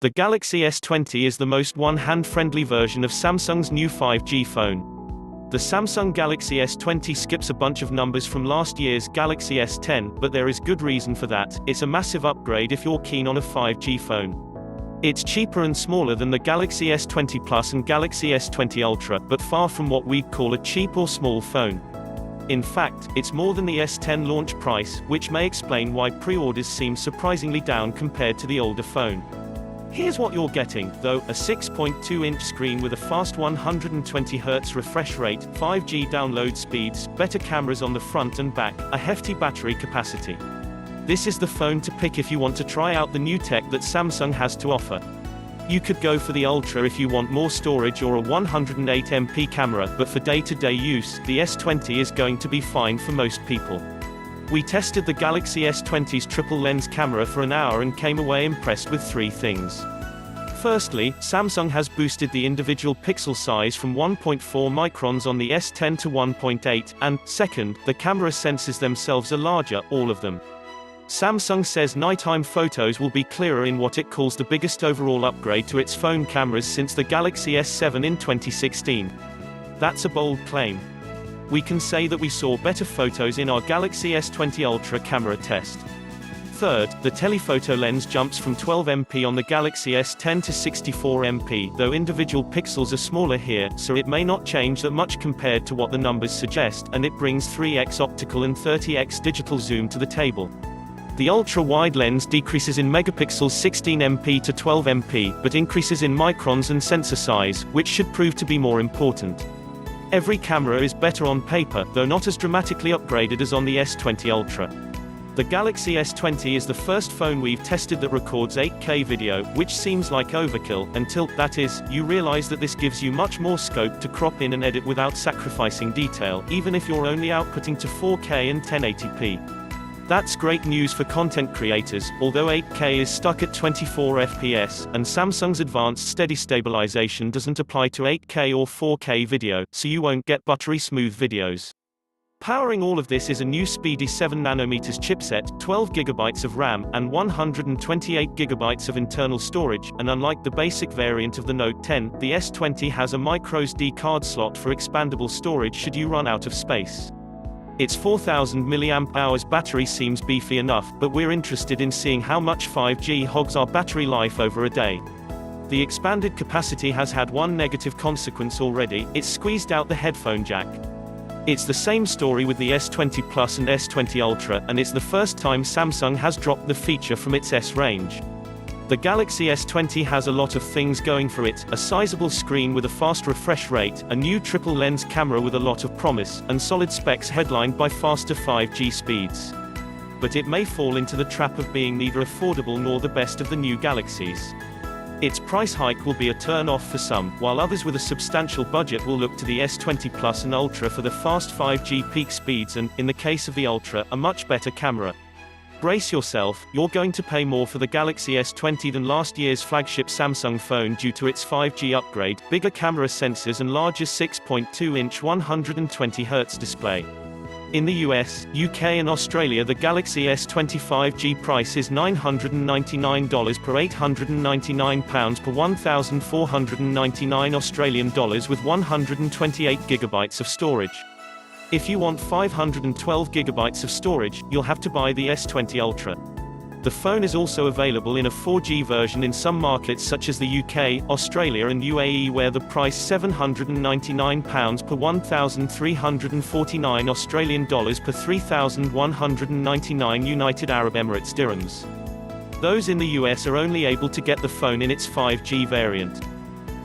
The Galaxy S20 is the most one-hand-friendly version of Samsung's new 5G phone. The Samsung Galaxy S20 skips a bunch of numbers from last year's Galaxy S10, but there is good reason for that. It's a massive upgrade if you're keen on a 5G phone. It's cheaper and smaller than the Galaxy S20 Plus and Galaxy S20 Ultra, but far from what we'd call a cheap or small phone. In fact, it's more than the S10 launch price, which may explain why pre-orders seem surprisingly down compared to the older phone. Here's what you're getting, though: a 6.2-inch screen with a fast 120Hz refresh rate, 5G download speeds, better cameras on the front and back, a hefty battery capacity. This is the phone to pick if you want to try out the new tech that Samsung has to offer. You could go for the Ultra if you want more storage or a 108MP camera, but for day-to-day use, the S20 is going to be fine for most people. We tested the Galaxy S20's triple-lens camera for an hour and came away impressed with three things. Firstly, Samsung has boosted the individual pixel size from 1.4 microns on the S10 to 1.8, and, second, the camera sensors themselves are larger, all of them. Samsung says nighttime photos will be clearer in what it calls the biggest overall upgrade to its phone cameras since the Galaxy S7 in 2016. That's a bold claim. We can say that we saw better photos in our Galaxy S20 Ultra camera test. Third, the telephoto lens jumps from 12MP on the Galaxy S10 to 64MP, though individual pixels are smaller here, so it may not change that much compared to what the numbers suggest, and it brings 3x optical and 30x digital zoom to the table. The ultra-wide lens decreases in megapixels 16MP to 12MP, but increases in microns and sensor size, which should prove to be more important. Every camera is better on paper, though not as dramatically upgraded as on the S20 Ultra. The Galaxy S20 is the first phone we've tested that records 8K video, which seems like overkill, until, that is, you realize that this gives you much more scope to crop in and edit without sacrificing detail, even if you're only outputting to 4K and 1080p. That's great news for content creators, although 8K is stuck at 24 FPS, and Samsung's advanced steady stabilization doesn't apply to 8K or 4K video, so you won't get buttery smooth videos. Powering all of this is a new speedy 7nm chipset, 12GB of RAM, and 128GB of internal storage, and unlike the basic variant of the Note 10, the S20 has a microSD card slot for expandable storage should you run out of space. Its 4000 mAh battery seems beefy enough, but we're interested in seeing how much 5G hogs our battery life over a day. The expanded capacity has had one negative consequence already: it's squeezed out the headphone jack. It's the same story with the S20 Plus and S20 Ultra, and it's the first time Samsung has dropped the feature from its S range. The Galaxy S20 has a lot of things going for it: a sizable screen with a fast refresh rate, a new triple-lens camera with a lot of promise, and solid specs headlined by faster 5G speeds. But it may fall into the trap of being neither affordable nor the best of the new Galaxies. Its price hike will be a turn-off for some, while others with a substantial budget will look to the S20 Plus and Ultra for the fast 5G peak speeds and, in the case of the Ultra, a much better camera. Brace yourself, you're going to pay more for the Galaxy S20 than last year's flagship Samsung phone due to its 5G upgrade, bigger camera sensors and larger 6.2-inch 120Hz display. In the US, UK and Australia, the Galaxy S20 5G price is $999 per £899 per 1,499 Australian dollars with 128GB of storage. If you want 512GB of storage, you'll have to buy the S20 Ultra. The phone is also available in a 4G version in some markets such as the UK, Australia and UAE, where the price £799 per 1,349 Australian dollars per 3,199 United Arab Emirates dirhams. Those in the US are only able to get the phone in its 5G variant.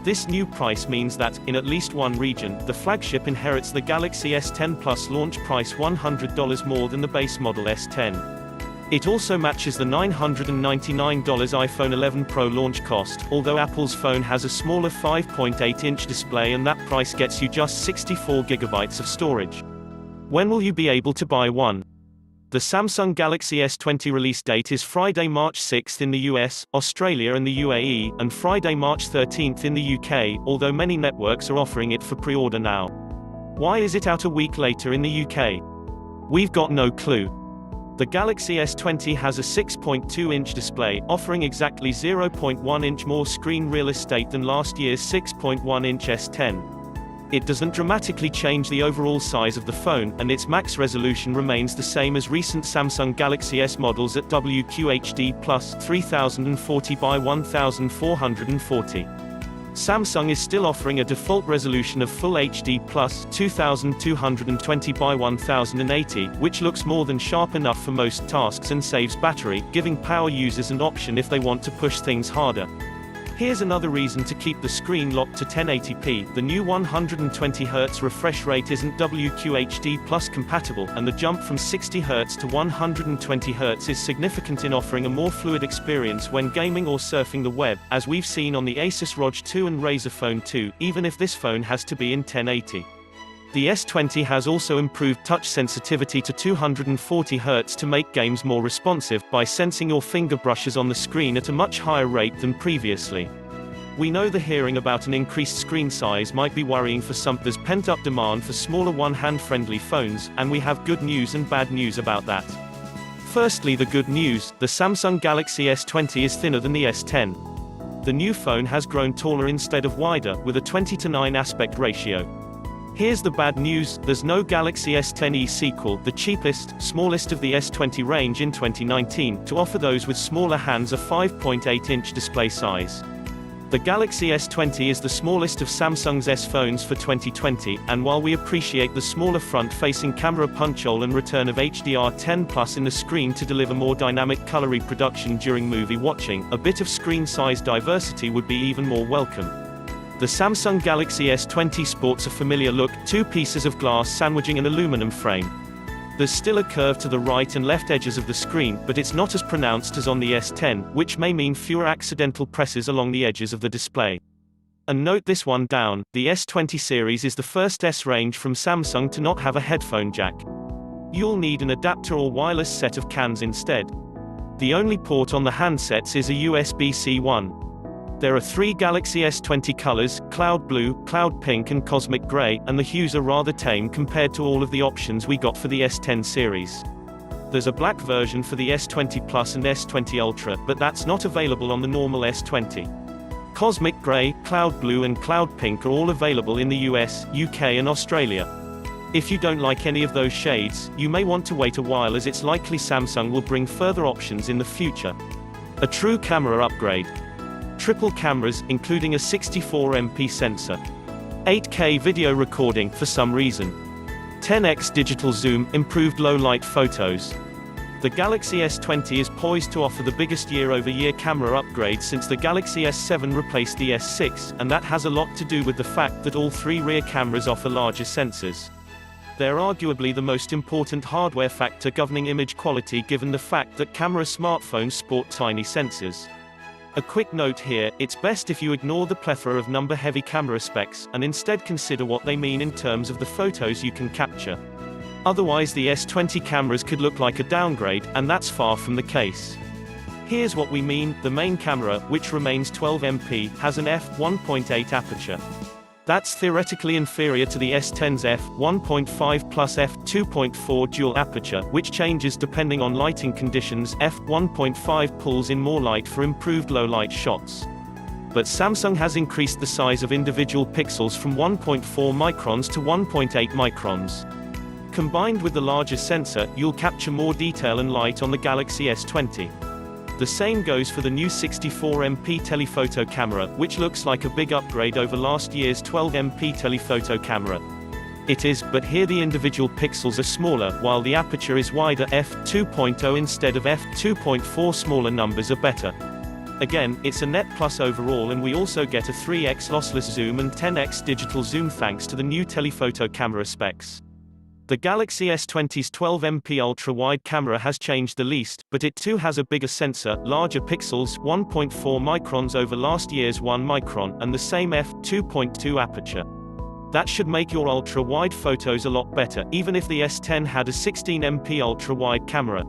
This new price means that, in at least one region, the flagship inherits the Galaxy S10 Plus launch price $100 more than the base model S10. It also matches the $999 iPhone 11 Pro launch cost, although Apple's phone has a smaller 5.8-inch display and that price gets you just 64GB of storage. When will you be able to buy one? The Samsung Galaxy S20 release date is Friday, March 6 in the US, Australia and the UAE, and Friday, March 13 in the UK, although many networks are offering it for pre-order now. Why is it out a week later in the UK? We've got no clue. The Galaxy S20 has a 6.2-inch display, offering exactly 0.1-inch more screen real estate than last year's 6.1-inch S10. It doesn't dramatically change the overall size of the phone, and its max resolution remains the same as recent Samsung Galaxy S models at WQHD+ 3040 by 1440. Samsung is still offering a default resolution of Full HD+ 2220 by 1080, which looks more than sharp enough for most tasks and saves battery, giving power users an option if they want to push things harder. Here's another reason to keep the screen locked to 1080p. The new 120Hz refresh rate isn't WQHD+ compatible, and the jump from 60Hz to 120Hz is significant in offering a more fluid experience when gaming or surfing the web, as we've seen on the Asus ROG 2 and Razer Phone 2, even if this phone has to be in 1080. The S20 has also improved touch sensitivity to 240Hz to make games more responsive, by sensing your finger brushes on the screen at a much higher rate than previously. We know the hearing about an increased screen size might be worrying for some. There's pent-up demand for smaller one-hand friendly phones, and we have good news and bad news about that. Firstly, the good news: the Samsung Galaxy S20 is thinner than the S10. The new phone has grown taller instead of wider, with a 20:9 aspect ratio. Here's the bad news: there's no Galaxy S10e sequel, the cheapest, smallest of the S20 range in 2019, to offer those with smaller hands a 5.8-inch display size. The Galaxy S20 is the smallest of Samsung's S phones for 2020, and while we appreciate the smaller front-facing camera punch-hole and return of HDR10+ in the screen to deliver more dynamic color reproduction during movie watching, a bit of screen size diversity would be even more welcome. The Samsung Galaxy S20 sports a familiar look, two pieces of glass sandwiching an aluminum frame. There's still a curve to the right and left edges of the screen, but it's not as pronounced as on the S10, which may mean fewer accidental presses along the edges of the display. And note this one down: the S20 series is the first S range from Samsung to not have a headphone jack. You'll need an adapter or wireless set of cans instead. The only port on the handsets is a USB-C 1. There are 3 Galaxy S20 colors: Cloud Blue, Cloud Pink and Cosmic Gray, and the hues are rather tame compared to all of the options we got for the S10 series. There's a black version for the S20 Plus and S20 Ultra, but that's not available on the normal S20. Cosmic Gray, Cloud Blue and Cloud Pink are all available in the US, UK and Australia. If you don't like any of those shades, you may want to wait a while, as it's likely Samsung will bring further options in the future. A true camera upgrade. Triple cameras, including a 64MP sensor. 8K video recording for some reason. 10x digital zoom, improved low-light photos. The Galaxy S20 is poised to offer the biggest year-over-year camera upgrade since the Galaxy S7 replaced the S6, and that has a lot to do with the fact that all 3 rear cameras offer larger sensors. They're arguably the most important hardware factor governing image quality, given the fact that camera smartphones sport tiny sensors. A quick note here: it's best if you ignore the plethora of number-heavy camera specs, and instead consider what they mean in terms of the photos you can capture. Otherwise the S20 cameras could look like a downgrade, and that's far from the case. Here's what we mean: the main camera, which remains 12MP, has an f1.8 aperture. That's theoretically inferior to the S10's f1.5 plus f2.4 dual aperture, which changes depending on lighting conditions. f1.5 pulls in more light for improved low-light shots. But Samsung has increased the size of individual pixels from 1.4 microns to 1.8 microns. Combined with the larger sensor, you'll capture more detail and light on the Galaxy S20. The same goes for the new 64MP telephoto camera, which looks like a big upgrade over last year's 12MP telephoto camera. It is, but here the individual pixels are smaller, while the aperture is wider. f2.0 instead of f2.4. Smaller numbers are better. Again, it's a net plus overall, and we also get a 3x lossless zoom and 10x digital zoom thanks to the new telephoto camera specs. The Galaxy S20's 12MP ultra-wide camera has changed the least, but it too has a bigger sensor, larger pixels, 1.4 microns over last year's 1 micron, and the same f2.2 aperture. That should make your ultra-wide photos a lot better, even if the S10 had a 16MP ultra-wide camera.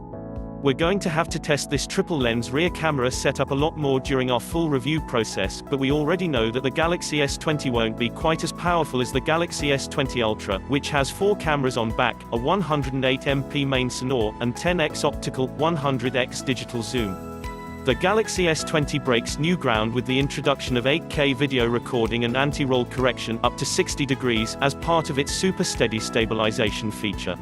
We're going to have to test this triple lens rear camera setup a lot more during our full review process, but we already know that the Galaxy S20 won't be quite as powerful as the Galaxy S20 Ultra, which has 4 cameras on back, a 108MP main Sonore, and 10x optical, 100x digital zoom. The Galaxy S20 breaks new ground with the introduction of 8K video recording and anti-roll correction up to 60 degrees as part of its Super Steady stabilization feature.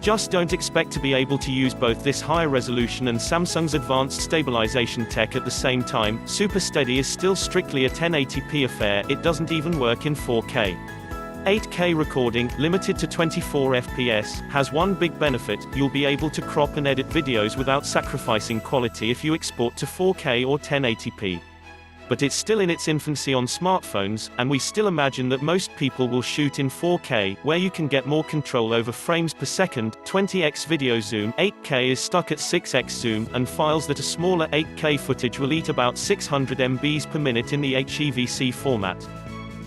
Just don't expect to be able to use both this higher resolution and Samsung's advanced stabilization tech at the same time. Super Steady is still strictly a 1080p affair, it doesn't even work in 4K. 8K recording, limited to 24 FPS, has one big benefit: you'll be able to crop and edit videos without sacrificing quality if you export to 4K or 1080p. But it's still in its infancy on smartphones, and we still imagine that most people will shoot in 4K, where you can get more control over frames per second, 20x video zoom, 8K is stuck at 6x zoom, and files that are smaller 8K footage will eat about 600 MBs per minute in the HEVC format.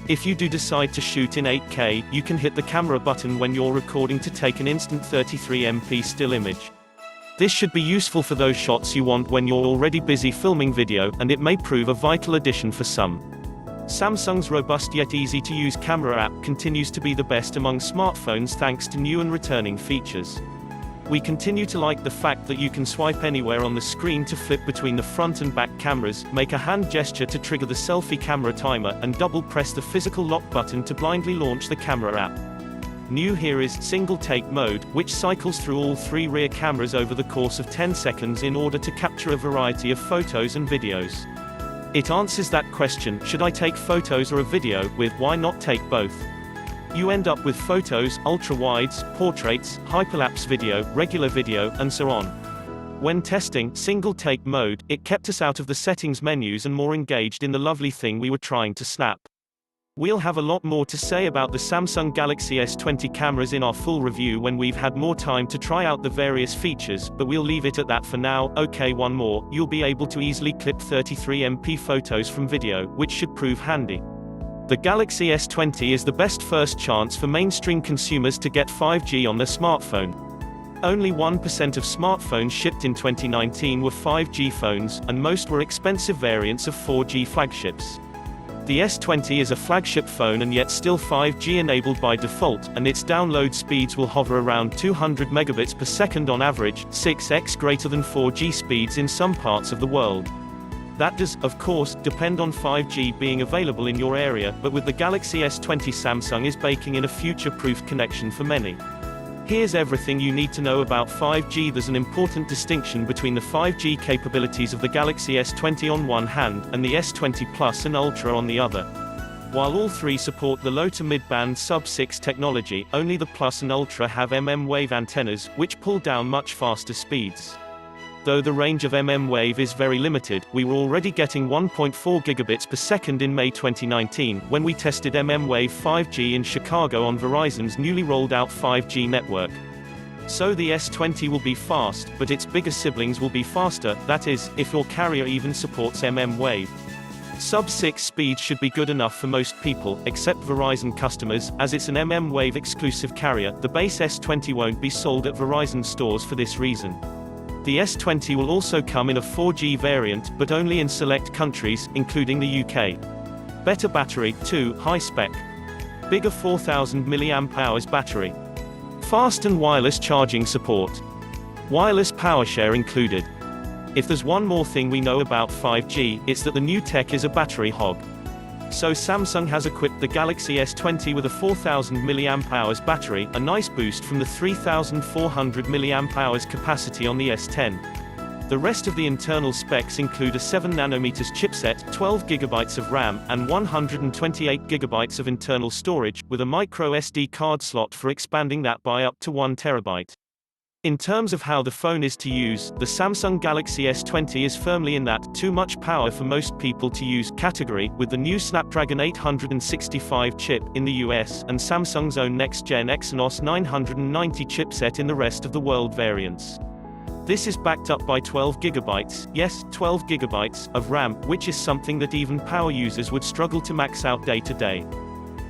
If you do decide to shoot in 8K, you can hit the camera button when you're recording to take an instant 33MP still image. This should be useful for those shots you want when you're already busy filming video, and it may prove a vital addition for some. Samsung's robust yet easy-to-use camera app continues to be the best among smartphones thanks to new and returning features. We continue to like the fact that you can swipe anywhere on the screen to flip between the front and back cameras, make a hand gesture to trigger the selfie camera timer, and double-press the physical lock button to blindly launch the camera app. New here is Single Take Mode, which cycles through all 3 rear cameras over the course of 10 seconds in order to capture a variety of photos and videos. It answers that question, should I take photos or a video, with why not take both? You end up with photos, ultra-wides, portraits, hyperlapse video, regular video, and so on. When testing Single Take Mode, it kept us out of the settings menus and more engaged in the lovely thing we were trying to snap. We'll have a lot more to say about the Samsung Galaxy S20 cameras in our full review when we've had more time to try out the various features, but we'll leave it at that for now. Okay, one more, you'll be able to easily clip 33MP photos from video, which should prove handy. The Galaxy S20 is the best first chance for mainstream consumers to get 5G on their smartphone. Only 1% of smartphones shipped in 2019 were 5G phones, and most were expensive variants of 4G flagships. The S20 is a flagship phone and yet still 5G enabled by default, and its download speeds will hover around 200 megabits per second on average, 6x greater than 4G speeds in some parts of the world. That does, of course, depend on 5G being available in your area, but with the Galaxy S20 Samsung is baking in a future-proof connection for many. Here's everything you need to know about 5G. There's an important distinction between the 5G capabilities of the Galaxy S20 on one hand, and the S20 Plus and Ultra on the other. While all 3 support the low to mid-band sub-6 technology, only the Plus and Ultra have mmWave antennas, which pull down much faster speeds. Though the range of mmWave is very limited, we were already getting 1.4 gigabits per second in May 2019, when we tested mmWave 5G in Chicago on Verizon's newly rolled out 5G network. So the S20 will be fast, but its bigger siblings will be faster, that is, if your carrier even supports mmWave. Sub-6 speed should be good enough for most people, except Verizon customers, as it's an mmWave exclusive carrier. The base S20 won't be sold at Verizon stores for this reason. The S20 will also come in a 4G variant, but only in select countries, including the UK. Better battery, too, high spec. Bigger 4000 mAh battery. Fast and wireless charging support. Wireless power share included. If there's one more thing we know about 5G, it's that the new tech is a battery hog. So Samsung has equipped the Galaxy S20 with a 4000 mAh battery, a nice boost from the 3400 mAh capacity on the S10. The rest of the internal specs include a 7nm chipset, 12GB of RAM, and 128GB of internal storage, with a micro SD card slot for expanding that by up to 1TB. In terms of how the phone is to use, the Samsung Galaxy S20 is firmly in that too much power for most people to use category, with the new Snapdragon 865 chip in the US and Samsung's own next-gen Exynos 990 chipset in the rest of the world variants. This is backed up by 12GB, yes, 12GB, of RAM, which is something that even power users would struggle to max out day to day.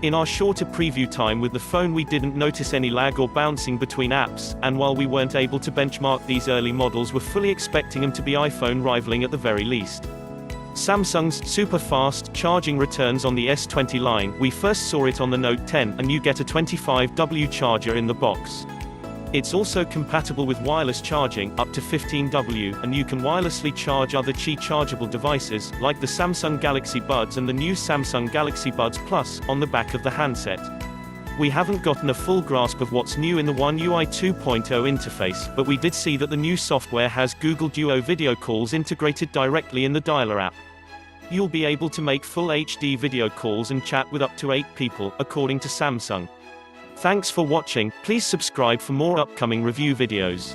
In our shorter preview time with the phone we didn't notice any lag or bouncing between apps, and while we weren't able to benchmark these early models, we're fully expecting them to be iPhone rivaling at the very least. Samsung's super fast charging returns on the S20 line. We first saw it on the Note 10, and you get a 25W charger in the box. It's also compatible with wireless charging, up to 15W, and you can wirelessly charge other Qi chargeable devices, like the Samsung Galaxy Buds and the new Samsung Galaxy Buds Plus, on the back of the handset. We haven't gotten a full grasp of what's new in the One UI 2.0 interface, but we did see that the new software has Google Duo video calls integrated directly in the Dialer app. You'll be able to make full HD video calls and chat with up to 8 people, according to Samsung. Thanks for watching. Please subscribe for more upcoming review videos.